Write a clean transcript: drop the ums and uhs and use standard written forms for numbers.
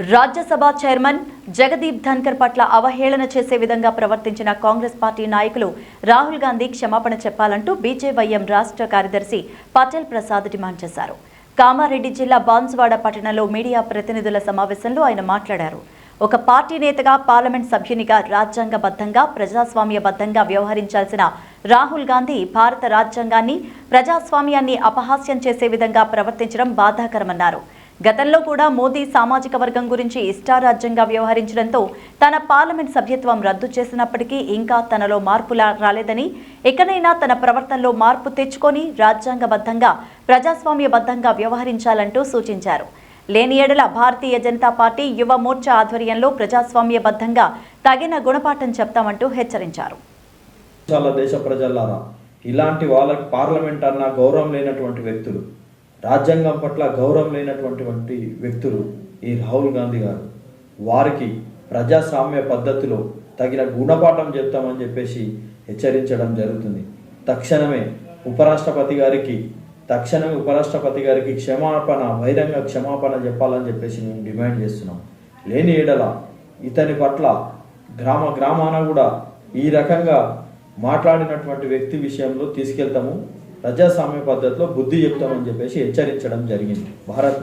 Rajya Sabha chairman Jagdeep Dhankhar పట్ల అవహేళన చేసే విధంగా ప్రవర్తించిన కాంగ్రెస్ పార్టీ నాయకులు రాహుల్ గాంధీ క్షమాపణ చెప్పాలంటూ బీజేవైఎం రాష్ట్ర కార్యదర్శి పటేల్ ప్రసాద్ డిమాండ్ చేశారు. కామారెడ్డి జిల్లా బాన్సువాడ పట్టణంలో మీడియా ప్రతినిధుల సమావేశంలో ఆయన మాట్లాడారు. ఒక పార్టీ నేతగా, పార్లమెంట్ సభ్యునిగా రాజ్యాంగబద్ధంగా, ప్రజాస్వామ్యబద్ధంగా వ్యవహరించాల్సిన రాహుల్ గాంధీ భారత రాజ్యాంగాన్ని, ప్రజాస్వామ్యాన్ని అపహాస్యం చేసే విధంగా ప్రవర్తించడం బాధాకరమన్నారు. గతంలో కూడా మోదీ సామాజిక వర్గం గురించి ఇష్టారాజ్యంగా వ్యవహరించడంతో తన పార్లమెంట్ సభ్యత్వం రద్దు చేసినప్పటికీ ఇంకా తనలో మార్పు రాలేదని, ఎక్కడైనా తన ప్రవర్తనలో మార్పు తెచ్చుకొని రాజ్యాంగబద్ధంగా, ప్రజాస్వామ్యబద్ధంగా వ్యవహరించాలంటూ సూచించారు. లేని ఎడల భారతీయ జనతా పార్టీ యువ మోర్చా ఆధ్వర్యంలో ప్రజాస్వామ్యబద్ధంగా తగిన గుణపాఠం చెప్తామంటూ హెచ్చరించారు. దేశ ప్రజలారా, ఇలాంటి వాళ్ళకి పార్లమెంట్ అన్న గౌరవం లేనటువంటి వ్యక్తులు, రాజ్యాంగం పట్ల గౌరవం లేనటువంటి వ్యక్తులు ఈ రాహుల్ గాంధీ గారు. వారికి ప్రజాస్వామ్య పద్ధతిలో తగిన గుణపాఠం చెప్తామని చెప్పేసి హెచ్చరించడం జరుగుతుంది. తక్షణమే ఉపరాష్ట్రపతి గారికి క్షమాపణ, బహిరంగ క్షమాపణ చెప్పాలని చెప్పేసి మేము డిమాండ్ చేస్తున్నాం. లేని ఏడల ఇతని పట్ల గ్రామాన కూడా ఈ రకంగా మాట్లాడినటువంటి వ్యక్తి విషయంలో తీసుకెళ్తాము, ప్రజాస్వామ్య పద్ధతిలో బుద్ధి చెప్తామని చెప్పేసి హెచ్చరించడం జరిగింది. భారత్